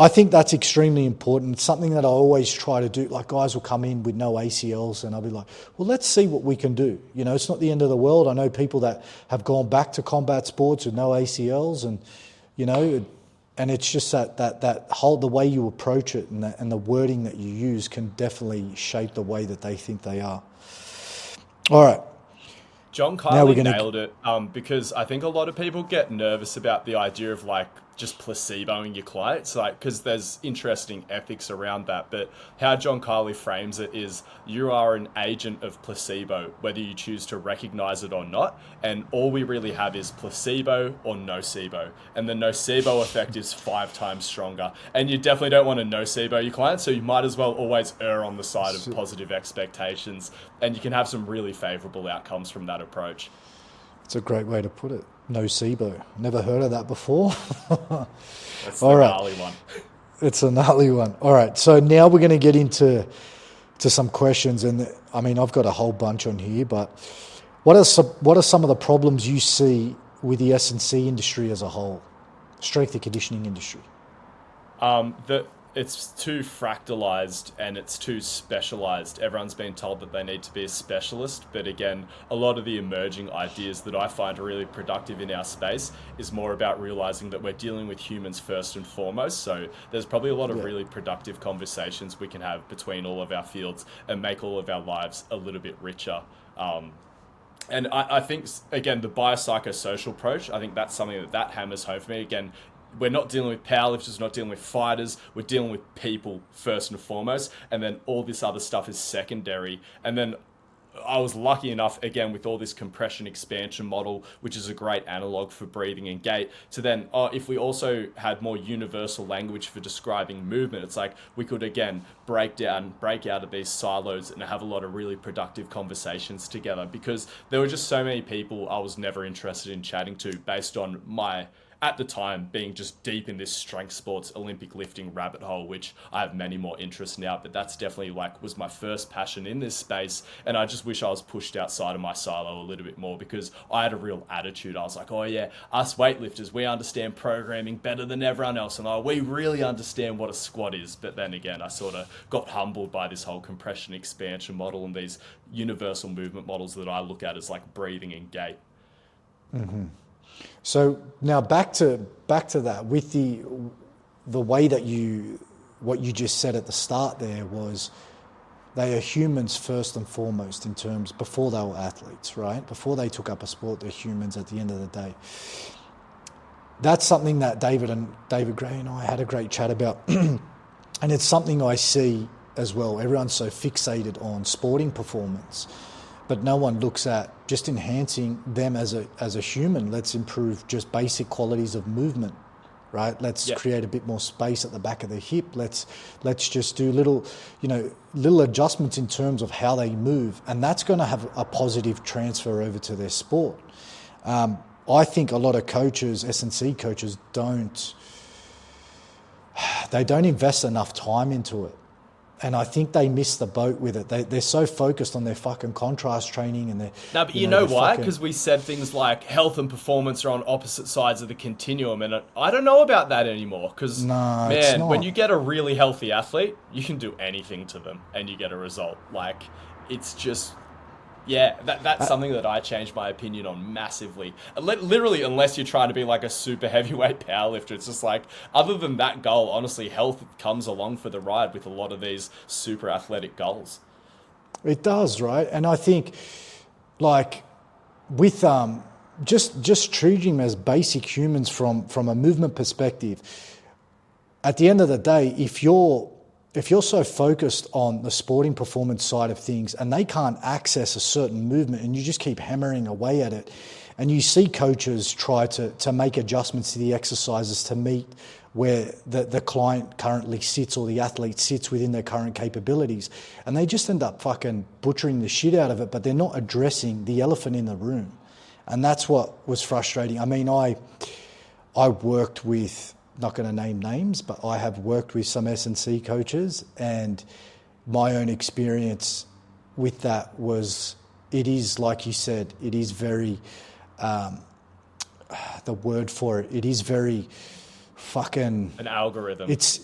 I think that's extremely important. It's something that I always try to do. Like, guys will come in with no ACLs and I'll be like, well, let's see what we can do. It's not the end of the world. I know people that have gone back to combat sports with no ACLs and, and it's just that whole, the way you approach it and the wording that you use can definitely shape the way that they think they are. All right. John Kiley nailed it because I think a lot of people get nervous about the idea of like just placeboing your clients, like, because there's interesting ethics around that. But how John Kiley frames it is you are an agent of placebo, whether you choose to recognize it or not. And all we really have is placebo or nocebo. And the nocebo effect is 5 times stronger. And you definitely don't want to nocebo your clients. So you might as well always err on the side of positive expectations. And you can have some really favorable outcomes from that approach. It's a great way to put it. Nocebo. Never heard of that before. That's the gnarly one. It's a gnarly one. All right. So now we're going to get into some questions. And I mean, I've got a whole bunch on here, but what are some of the problems you see with the S&C industry as a whole? Strength and conditioning industry. It's too fractalized and it's too specialized. Everyone's been told that they need to be a specialist, but again, a lot of the emerging ideas that I find are really productive in our space is more about realizing that we're dealing with humans first and foremost. So there's probably a lot of really productive conversations we can have between all of our fields and make all of our lives a little bit richer. And I think, again, the biopsychosocial approach, I think that's something that hammers home for me. Again, we're not dealing with powerlifters, not dealing with fighters. We're dealing with people first and foremost, and then all this other stuff is secondary. And then I was lucky enough, again, with all this compression expansion model, which is a great analog for breathing and gait, to then, if we also had more universal language for describing movement, it's like we could, again, break out of these silos and have a lot of really productive conversations together, because there were just so many people I was never interested in chatting to based on my at the time, being just deep in this strength sports, Olympic lifting rabbit hole, which I have many more interests now, but that's definitely like was my first passion in this space. And I just wish I was pushed outside of my silo a little bit more, because I had a real attitude. I was like, oh yeah, us weightlifters, we understand programming better than everyone else, and we really understand what a squat is. But then again, I sort of got humbled by this whole compression expansion model and these universal movement models that I look at as like breathing and gait. Mm-hmm. So now back to that with the way that what you just said at the start there was they are humans first and foremost in terms before they were athletes, right? Before they took up a sport, they're humans at the end of the day. That's something that David Gray and I had a great chat about, and it's something I see as well. Everyone's so fixated on sporting performance, but no one looks at just enhancing them as a human. Let's improve just basic qualities of movement, right? Let's create a bit more space at the back of the hip. Let's just do little adjustments in terms of how they move, and that's going to have a positive transfer over to their sport. I think a lot of coaches, S&C coaches, don't invest enough time into it. And I think they miss the boat with it. They're so focused on their fucking contrast training and their... No, but you know why? Because we said things like health and performance are on opposite sides of the continuum, and I don't know about that anymore. Because, man, when you get a really healthy athlete, you can do anything to them and you get a result. Like, it's just... Yeah, that's something that I changed my opinion on massively. Literally, unless you're trying to be like a super heavyweight powerlifter, it's just like, other than that goal, honestly, health comes along for the ride with a lot of these super athletic goals. It does, right? And I think, like, with just treating them as basic humans from a movement perspective, at the end of the day, if you're so focused on the sporting performance side of things and they can't access a certain movement and you just keep hammering away at it, and you see coaches try to make adjustments to the exercises to meet where the client currently sits or the athlete sits within their current capabilities, and they just end up fucking butchering the shit out of it, but they're not addressing the elephant in the room. And that's what was frustrating. I mean, I worked with... not going to name names, but I have worked with some S&C coaches, and my own experience with that was, it is, like you said, it is very, the word for it is very fucking... An algorithm. It's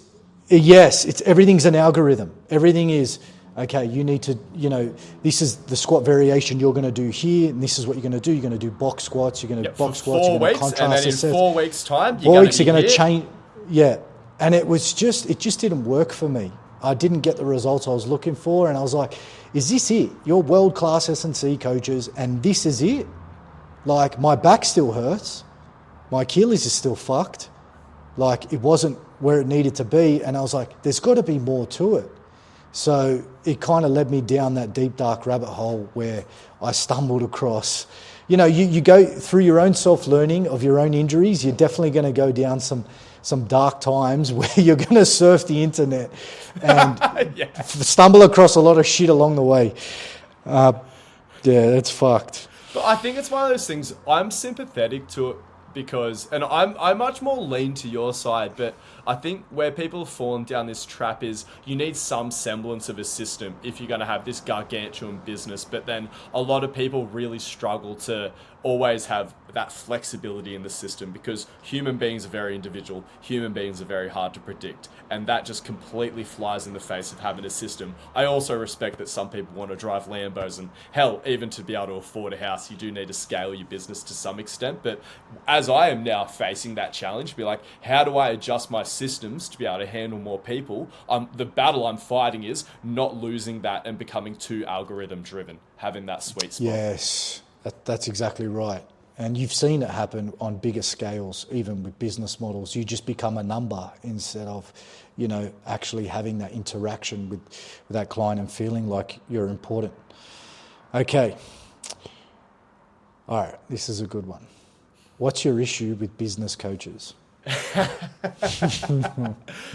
everything's an algorithm. Everything is, okay, you need to, this is the squat variation you're going to do here, and this is what you're going to do. You're going to do box squats, you're going to do box squats, you're going to contrast. And then in 4 weeks' time, you're going to change. Yeah. And it just didn't work for me. I didn't get the results I was looking for, and I was like, is this it? You're world-class S&C coaches, and this is it? Like, my back still hurts. My Achilles is still fucked. Like, it wasn't where it needed to be, and I was like, there's got to be more to it. So it kind of led me down that deep, dark rabbit hole where I stumbled across, you go through your own self-learning of your own injuries, you're definitely going to go down some dark times where you're going to surf the internet and stumble across a lot of shit along the way. It's fucked. But I think it's one of those things, I'm sympathetic to it because, and I'm much more lean to your side, but I think where people have fallen down this trap is you need some semblance of a system if you're going to have this gargantuan business. But then a lot of people really struggle to always have that flexibility in the system because human beings are very individual. Human beings are very hard to predict. And that just completely flies in the face of having a system. I also respect that some people want to drive Lambos, and hell, even to be able to afford a house, you do need to scale your business to some extent. But as I am now facing that challenge, be like, how do I adjust my systems to be able to handle more people? The battle I'm fighting is not losing that and becoming too algorithm driven, having that sweet spot. Yes, that's exactly right. And you've seen it happen on bigger scales, even with business models. You just become a number instead of, actually having that interaction with that client and feeling like you're important. Okay. All right, this is a good one. What's your issue with business coaches?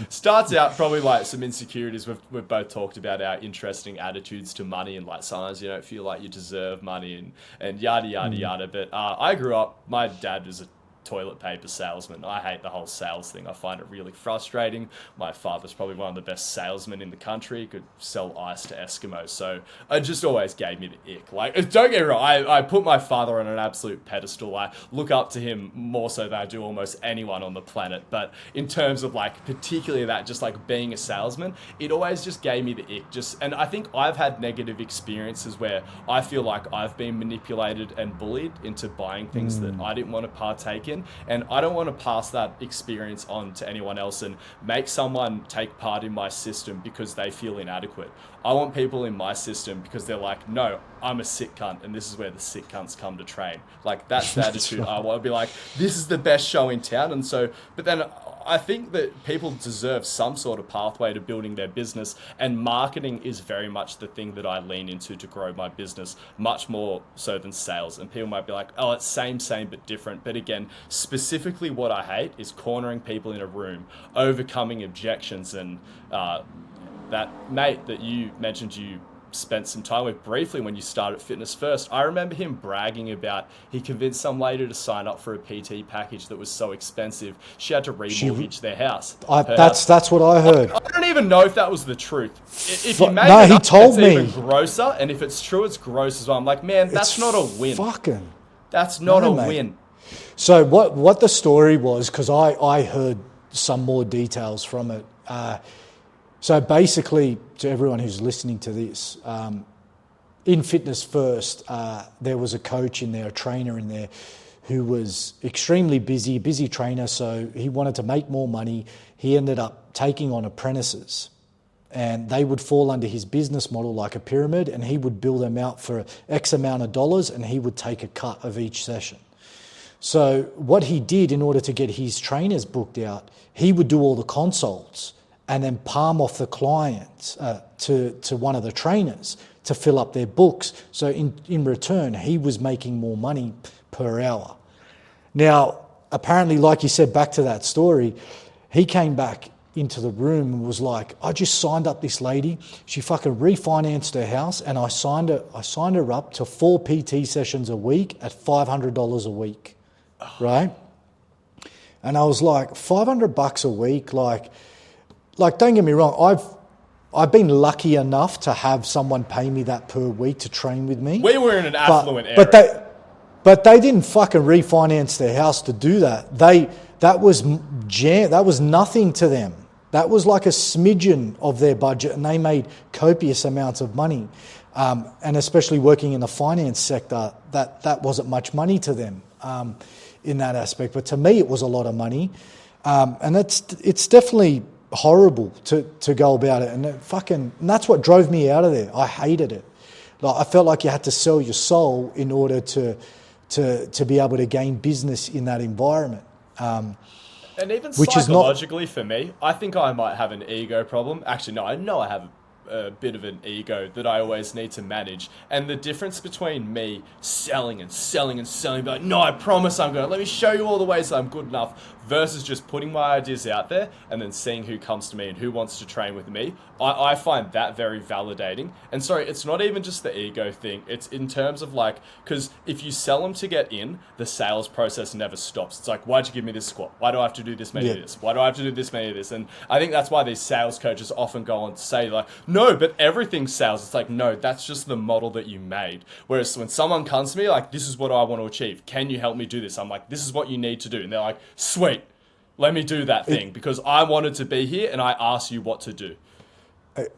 Starts out probably like some insecurities. We've both talked about our interesting attitudes to money, and like sometimes you don't feel like you deserve money and yada yada yada. But I grew up, my dad was a toilet paper salesman. I hate the whole sales thing. I find it really frustrating. My father's probably one of the best salesmen in the country. He could sell ice to Eskimos. So it just always gave me the ick. Like, don't get me wrong, I put my father on an absolute pedestal. I look up to him more so than I do almost anyone on the planet. But in terms of like, particularly that, just like being a salesman, it always just gave me the ick. And I think I've had negative experiences where I feel like I've been manipulated and bullied into buying things that I didn't want to partake in. And I don't want to pass that experience on to anyone else and make someone take part in my system because they feel inadequate. I want people in my system because they're like, no, I'm a sick cunt, and this is where the sick cunts come to train. Like, that's the attitude I want to be like, this is the best show in town. And so, but then I think that people deserve some sort of pathway to building their business, and marketing is very much the thing that I lean into to grow my business, much more so than sales. And people might be like, oh, it's same, but different. But again, specifically what I hate is cornering people in a room, overcoming objections. And that mate that you mentioned you spent some time with briefly when you started Fitness First, I remember him bragging about he convinced some lady to sign up for a PT package that was so expensive she had to remortgage their house. That's what I heard. I don't even know if that was the truth. If you made no, it he up, told it's me. even grosser, and if it's true, it's gross as well. I'm like, man, that's not a win. That's not a win. So what the story was, because I heard some more details from it. So basically, to everyone who's listening to this, in Fitness First, there was a coach in there, a trainer in there, who was extremely busy trainer, so he wanted to make more money. He ended up taking on apprentices, and they would fall under his business model like a pyramid, and he would bill them out for X amount of dollars, and he would take a cut of each session. So what he did in order to get his trainers booked out, he would do all the consults and then palm off the clients to one of the trainers to fill up their books. So in return, he was making more money per hour. Now, apparently, like you said, back to that story, he came back into the room and was like, I just signed up this lady. She fucking refinanced her house, and I signed her up to 4 PT sessions a week at $500 a week, right? And I was like, $500 a week, like don't get me wrong, I've been lucky enough to have someone pay me that per week to train with me. We were in an affluent area. But they didn't fucking refinance their house to do that. That was nothing to them. That was like a smidgen of their budget, and they made copious amounts of money. And especially working in the finance sector, that wasn't much money to them in that aspect. But to me, it was a lot of money, and it's definitely horrible to go about it, and that's what drove me out of there. I hated it. Like, I felt like you had to sell your soul in order to be able to gain business in that environment. And even psychologically, for me, I think I might have an ego problem. Actually, no, I know I have a bit of an ego that I always need to manage. And the difference between me selling, but like, no, I promise I'm going to, let me show you all the ways that I'm good enough, versus just putting my ideas out there and then seeing who comes to me and who wants to train with me. I find that very validating. And sorry, it's not even just the ego thing. It's in terms of like, because if you sell them to get in, the sales process never stops. It's like, why'd you give me this squat? Why do I have to do this many of this? Why do I have to do this many of this? And I think that's why these sales coaches often go on to say like, no, but everything's sales. It's like, no, that's just the model that you made. Whereas when someone comes to me like, this is what I want to achieve. Can you help me do this? I'm like, this is what you need to do. And they're like, sweet, let me do that thing because I wanted to be here and I asked you what to do.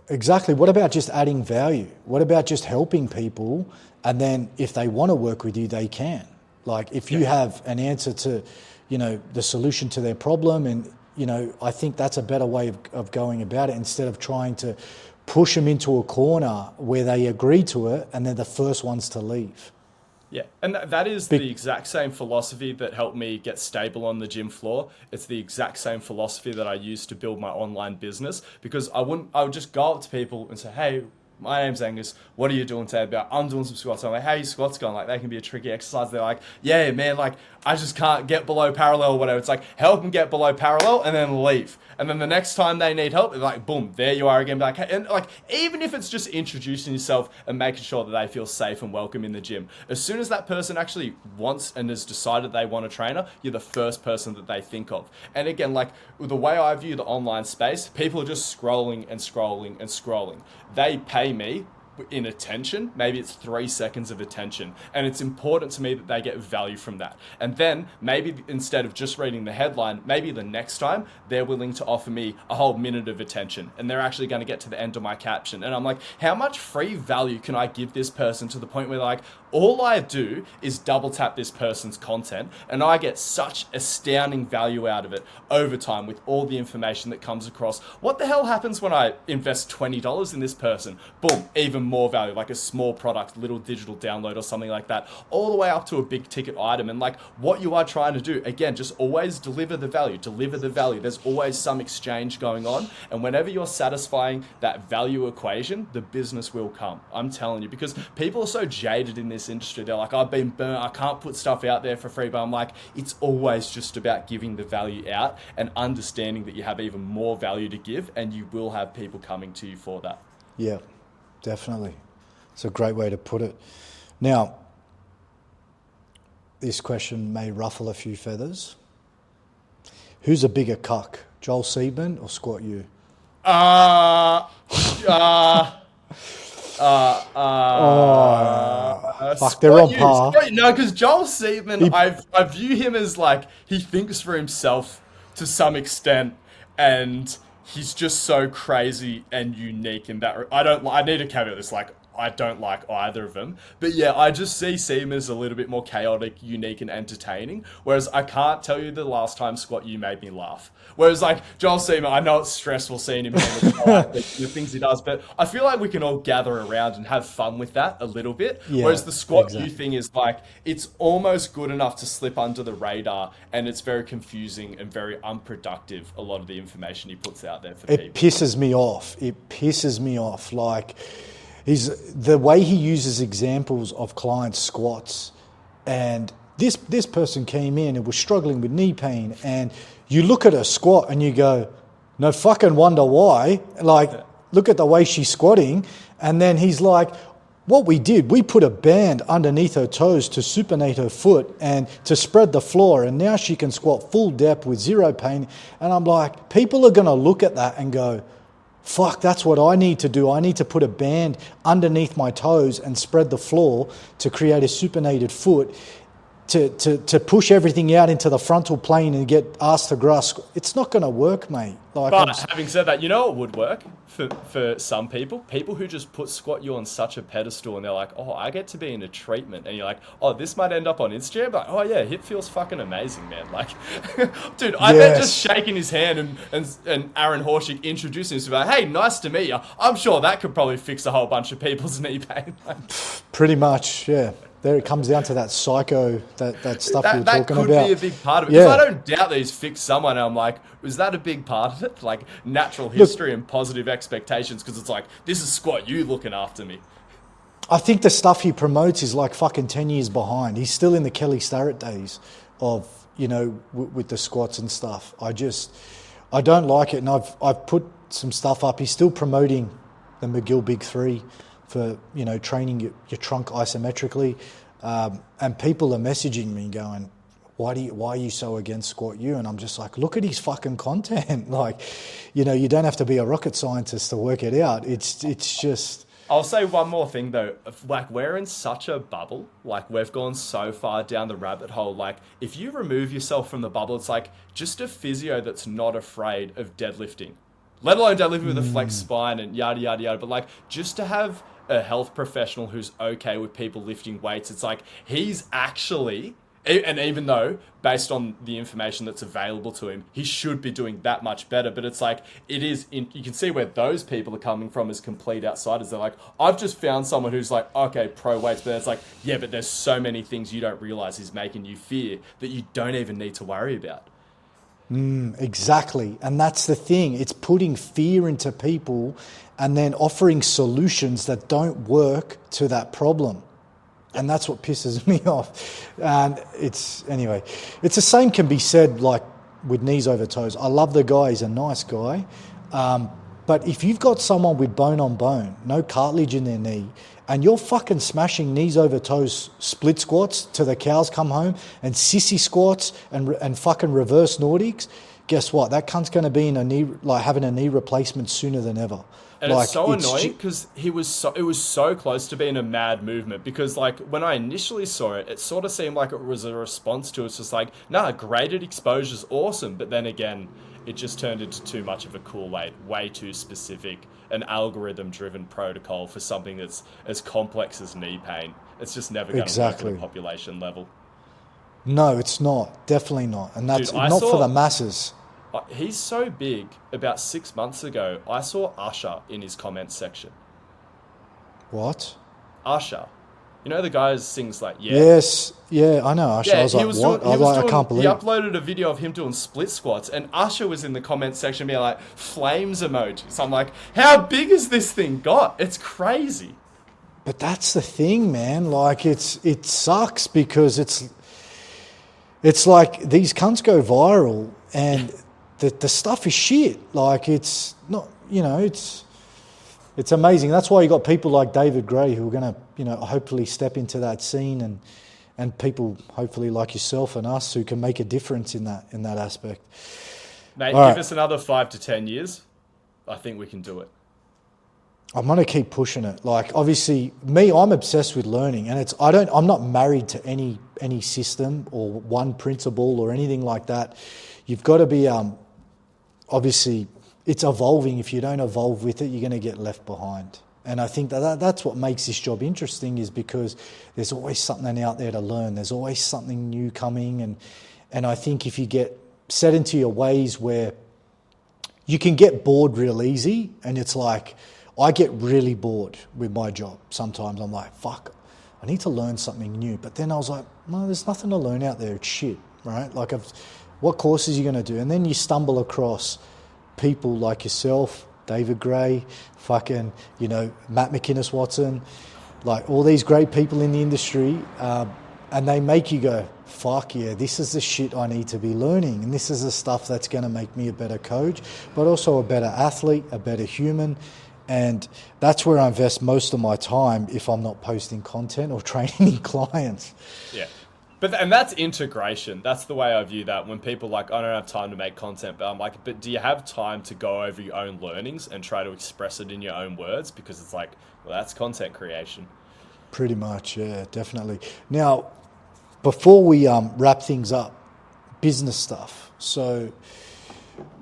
Exactly. What about just adding value? What about just helping people, and then if they want to work with you, they can? Like, if you have an answer to, the solution to their problem, and, I think that's a better way of going about it, instead of trying to push them into a corner where they agree to it and they're the first ones to leave. Yeah, and that is the exact same philosophy that helped me get stable on the gym floor. It's the exact same philosophy that I used to build my online business, because I would just go up to people and say, hey, my name's Angus. What are you doing today? About, I'm doing some squats. I'm like, how are your squats going? Like, they can be a tricky exercise. They're like, yeah, man, like, I just can't get below parallel or whatever. It's like, help them get below parallel and then leave. And then the next time they need help, they're like, boom, there you are again. Like, and like, even if it's just introducing yourself and making sure that they feel safe and welcome in the gym, as soon as that person actually wants and has decided they want a trainer, you're the first person that they think of. And again, like, the way I view the online space, people are just scrolling and scrolling and scrolling. They pay me in attention, maybe it's 3 seconds of attention, and it's important to me that they get value from that. And then maybe instead of just reading the headline, maybe the next time they're willing to offer me a whole minute of attention, and they're actually going to get to the end of my caption. And I'm like, how much free value can I give this person, to the point where, like, all I do is double tap this person's content and I get such astounding value out of it over time with all the information that comes across. What the hell happens when I invest $20 in this person? Boom, even more value, like a small product, little digital download or something like that, all the way up to a big ticket item. And like, what you are trying to do, again, just always deliver the value, deliver the value. There's always some exchange going on. And whenever you're satisfying that value equation, the business will come. I'm telling you, because people are so jaded in this industry. They're like, I've been burnt, I can't put stuff out there for free. But I'm like, it's always just about giving the value out and understanding that you have even more value to give, and you will have people coming to you for that. Yeah, definitely. It's a great way to put it. Now, this question may ruffle a few feathers. Who's a bigger cuck, Joel Seedman or Squat U? Fuck, they're on par. No, because Joel Seedman, I view him as like, he thinks for himself to some extent, and he's just so crazy and unique in that. I need to caveat this, like, I don't like either of them. But yeah, I just see Seaman as a little bit more chaotic, unique, and entertaining. Whereas I can't tell you the last time Squat U made me laugh. Whereas like Joel Seaman, I know it's stressful seeing him the things he does, but I feel like we can all gather around and have fun with that a little bit. Yeah, whereas the Squat U thing is like, it's almost good enough to slip under the radar, and it's very confusing and very unproductive, a lot of the information he puts out there for people. It pisses me off. It pisses me off. Like, the way he uses examples of clients' squats, and this person came in and was struggling with knee pain, and you look at her squat and you go, no fucking wonder why. Like, look at the way she's squatting. And then he's like, what we did, we put a band underneath her toes to supinate her foot and to spread the floor, and now she can squat full depth with zero pain. And I'm like, people are going to look at that and go, fuck, that's what I need to do. I need to put a band underneath my toes and spread the floor to create a supinated foot to push everything out into the frontal plane and get ass to grass. It's not going to work, mate. Like, but having said that, you know what would work for some people? People who just put Squat U on such a pedestal, and they're like, oh, I get to be in a treatment. And you're like, oh, this might end up on Instagram. But, oh, yeah, hip feels fucking amazing, man. Like, dude, I bet just shaking his hand and Aaron Horschig introducing us, like, hey, nice to meet you. I'm sure that could probably fix a whole bunch of people's knee pain. Pretty much, yeah. There it comes down to that psycho, that stuff you're talking about. That could be a big part of it. Because I don't doubt that he's fixed someone. And I'm like, was that a big part of it? Like, natural history and positive expectations. Because it's like, this is Squat U looking after me. I think the stuff he promotes is like fucking 10 years behind. He's still in the Kelly Starrett days of, you know, with the squats and stuff. I don't like it. And I've put some stuff up. He's still promoting the McGill Big Three for, you know, training your trunk isometrically. And people are messaging me going, why are you so against Squat U? And I'm just like, look at his fucking content. Like, you know, you don't have to be a rocket scientist to work it out. It's just... I'll say one more thing though. Like, we're in such a bubble. Like, we've gone so far down the rabbit hole. Like, if you remove yourself from the bubble, it's like just a physio that's not afraid of deadlifting, let alone deadlifting with a flexed spine and yada, yada, yada. But like, just to have a health professional who's okay with people lifting weights, it's like, he's actually, and even though based on the information that's available to him, he should be doing that much better. But it's like, you can see where those people are coming from as complete outsiders. They're like, I've just found someone who's like, okay, pro weights, but it's like, yeah, but there's so many things you don't realize is making you fear that you don't even need to worry about. Exactly. And that's the thing. It's putting fear into people and then offering solutions that don't work to that problem. And that's what pisses me off. And anyway, it's the same can be said like with knees over toes. I love the guy. He's a nice guy. But if you've got someone with bone on bone, no cartilage in their knee, and you're fucking smashing knees over toes split squats till the cows come home and sissy squats and fucking reverse Nordics, guess what? That cunt's going to be in a knee, like having a knee replacement sooner than ever. And like, it's so annoying because it was so close to being a mad movement, because like when I initially saw it, it sort of seemed like it was a response to it's just like, nah, graded exposure's awesome. But then again, it just turned into too much of a Kool-Aid, way too specific, an algorithm-driven protocol for something that's as complex as knee pain. It's just never going to work at a population level. No, it's not. Definitely not. And that's Dude, not for the masses. He's so big. About 6 months ago, I saw Usher in his comments section. What? Usher. You know the guy who sings like, yeah. Yes, yeah, I know Usher. Yeah, I was like, what? I can't believe. He uploaded a video of him doing split squats, and Usher was in the comments section being like, flames emojis. I'm like, how big is this thing got? It's crazy. But that's the thing, man. Like, it sucks because it's like these cunts go viral, and the stuff is shit. Like, it's not, it's amazing. That's why you got people like David Gray who are going to, hopefully step into that scene, and people hopefully like yourself and us who can make a difference in that aspect. Mate, give us another 5 to 10 years. I think we can do it. I'm going to keep pushing it. Like, obviously, I'm obsessed with learning, and I'm not married to any system or one principle or anything like that. You've got to be, obviously, it's evolving. If you don't evolve with it, you're going to get left behind. And I think that's what makes this job interesting, is because there's always something out there to learn. There's always something new coming. And I think if you get set into your ways where you can get bored real easy, and it's like, I get really bored with my job. Sometimes I'm like, fuck, I need to learn something new. But then I was like, no, there's nothing to learn out there. It's shit, right? Like, what courses are you going to do? And then you stumble across people like yourself, David Gray, fucking, Matt McInnes-Watson, like all these great people in the industry, and they make you go, fuck yeah, this is the shit I need to be learning. And this is the stuff that's going to make me a better coach, but also a better athlete, a better human. And that's where I invest most of my time if I'm not posting content or training clients. Yeah. And that's integration. That's the way I view that. When people are like, I don't have time to make content, but I'm like, but do you have time to go over your own learnings and try to express it in your own words? Because it's like, well, that's content creation. Pretty much, yeah, definitely. Now, before we wrap things up, business stuff. So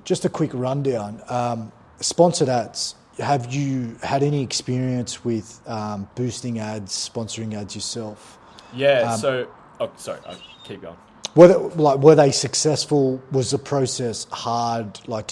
just a quick rundown. Sponsored ads. Have you had any experience with boosting ads, sponsoring ads yourself? Yeah, keep going. Were they successful? Was the process hard? Like,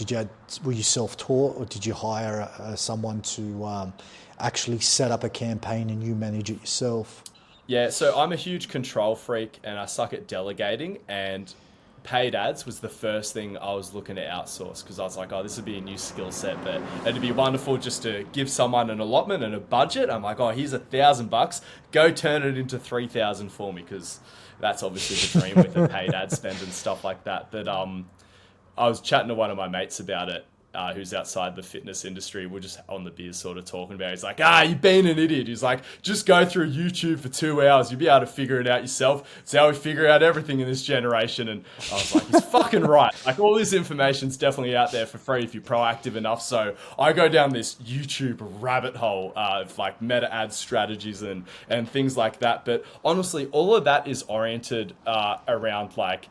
were you self-taught, or did you hire someone to actually set up a campaign and you manage it yourself? Yeah, so I'm a huge control freak and I suck at delegating, and paid ads was the first thing I was looking to outsource, because I was like, oh, this would be a new skill set, but it'd be wonderful just to give someone an allotment and a budget. I'm like, oh, here's $1,000, go turn it into 3,000 for me, because that's obviously the dream with the paid ad spend and stuff like that. But I was chatting to one of my mates about it, who's outside the fitness industry. We're just on the beers sort of talking about it. He's like, you've been an idiot. He's like, just go through YouTube for 2 hours. You'll be able to figure it out yourself. It's how we figure out everything in this generation. And I was like, he's fucking right. Like, all this information's definitely out there for free if you're proactive enough. So I go down this YouTube rabbit hole of like meta ad strategies and things like that. But honestly, all of that is oriented around like,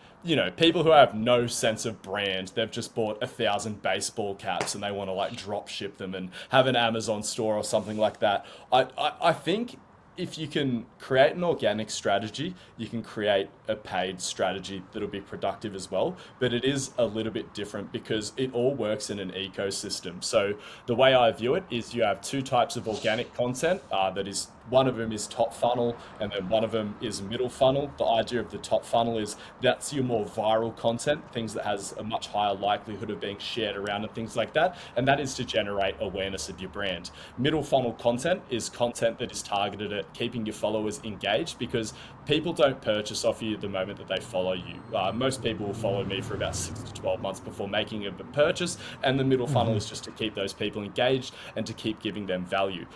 people who have no sense of brand. They've just bought 1,000 baseball caps and they want to like drop ship them and have an Amazon store or something like that. I think if you can create an organic strategy, you can create a paid strategy that'll be productive as well. But it is a little bit different because it all works in an ecosystem. So the way I view it is you have two types of organic content that is One of them is top funnel, and then one of them is middle funnel. The idea of the top funnel is that's your more viral content, things that has a much higher likelihood of being shared around and things like that. And that is to generate awareness of your brand. Middle funnel content is content that is targeted at keeping your followers engaged, because people don't purchase off you the moment that they follow you. Most people will follow me for about 6 to 12 months before making a purchase. And the middle funnel is just to keep those people engaged and to keep giving them value.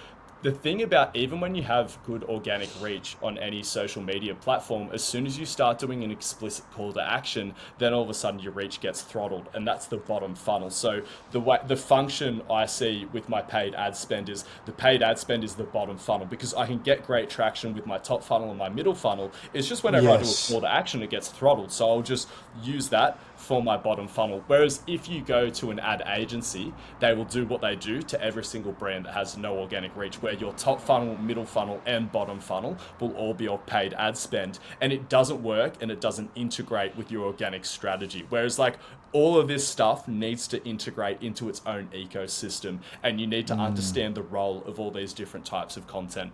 The thing about, even when you have good organic reach on any social media platform, as soon as you start doing an explicit call to action, then all of a sudden your reach gets throttled, and that's the bottom funnel. So the function I see with my paid ad spend is the paid ad spend is the bottom funnel, because I can get great traction with my top funnel and my middle funnel. It's just whenever I do a call to action, it gets throttled. So I'll just use that for my bottom funnel. Whereas if you go to an ad agency, they will do what they do to every single brand that has no organic reach, where your top funnel, middle funnel, and bottom funnel will all be your paid ad spend. And it doesn't work, and it doesn't integrate with your organic strategy. Whereas like all of this stuff needs to integrate into its own ecosystem, and you need to understand the role of all these different types of content.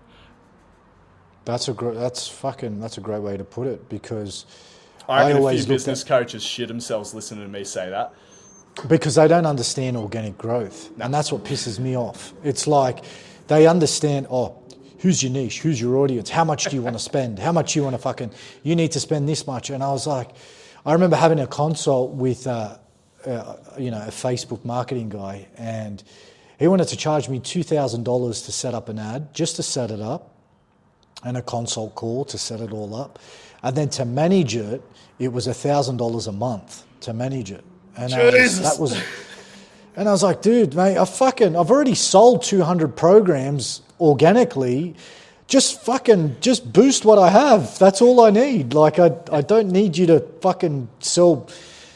That's a great way to put it, because I reckon a few business coaches shit themselves listening to me say that. Because they don't understand organic growth. And that's what pisses me off. It's like they understand, who's your niche? Who's your audience? How much do you want to spend? How much do you want to you need to spend this much. And I was like, I remember having a consult with, a Facebook marketing guy, and he wanted to charge me $2,000 to set up an ad, just to set it up, and a consult call to set it all up. And then to manage it, it was $1,000 a month to manage it. And I was like, dude, mate, I've already sold 200 programs organically. Just boost what I have. That's all I need. Like, I don't need you to fucking sell,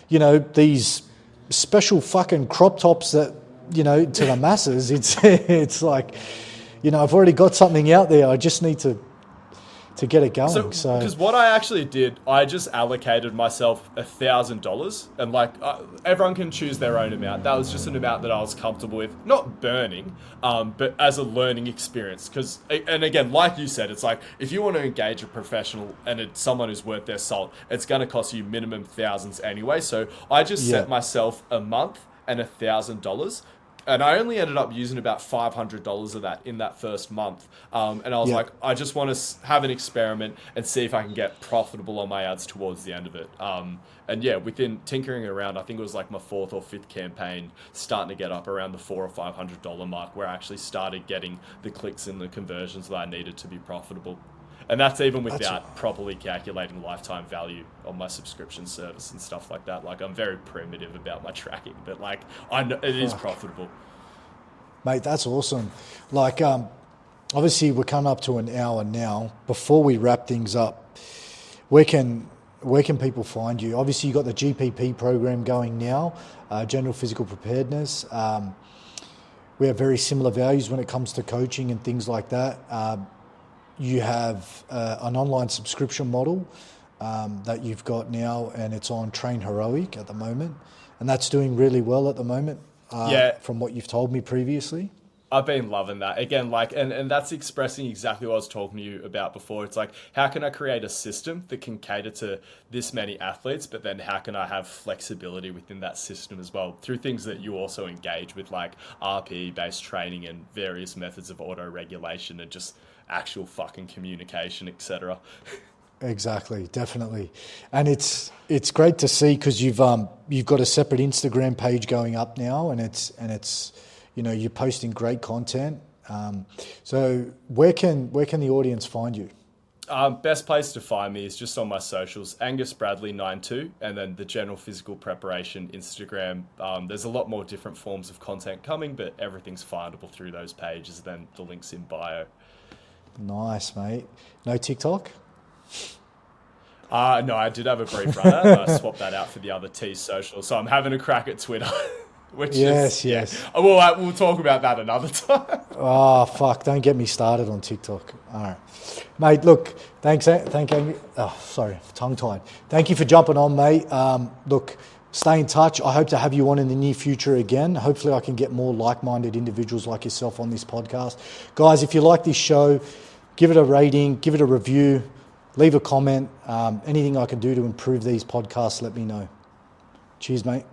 these special fucking crop tops that, to the masses. It's like, I've already got something out there. I just need to get it going. So because what I actually did, I just allocated myself $1,000, and like everyone can choose their own amount. That was just an amount that I was comfortable with, not burning, but as a learning experience. Because, and again, like you said, it's like if you want to engage a professional and it's someone who's worth their salt, it's going to cost you minimum thousands anyway. So I just set myself a month and $1,000. And I only ended up using about $500 of that in that first month. And I was like, I just want to have an experiment and see if I can get profitable on my ads towards the end of it. And yeah, within tinkering around, I think it was like my 4th or 5th campaign, starting to get up around the $400 or $500 mark, where I actually started getting the clicks and the conversions that I needed to be profitable. And that's even without properly calculating lifetime value on my subscription service and stuff like that. Like, I'm very primitive about my tracking, but like, I know it is profitable. Mate, that's awesome. Like, obviously we're coming up to an hour now. Before we wrap things up, where can people find you? Obviously you've got the GPP program going now, General Physical Preparedness. We have very similar values when it comes to coaching and things like that. You have an online subscription model that you've got now, and it's on Train Heroic at the moment, and that's doing really well at the moment. From what you've told me previously. I've been loving that. Again, like, and that's expressing exactly what I was talking to you about before. It's like, how can I create a system that can cater to this many athletes, but then how can I have flexibility within that system as well through things that you also engage with, like RPE-based training and various methods of auto-regulation and just actual fucking communication, etc. Exactly, definitely. And it's great to see, because you've got a separate Instagram page going up now, and it's you're posting great content. So where can the audience find you? Best place to find me is just on my socials, Angus Bradley 92, and then the General Physical Preparation Instagram. There's a lot more different forms of content coming, but everything's findable through those pages. Then the link's in bio. Nice, mate. No TikTok? No, I did have a brief run at it. I swapped that out for the other T's social. So I'm having a crack at Twitter. Yes. We'll talk about that another time. Oh, fuck. Don't get me started on TikTok. All right. Mate, look, thank you. Oh, sorry, tongue-tied. Thank you for jumping on, mate. Look, stay in touch. I hope to have you on in the near future again. Hopefully I can get more like-minded individuals like yourself on this podcast. Guys, if you like this show, give it a rating, give it a review, leave a comment. Anything I can do to improve these podcasts, let me know. Cheers, mate.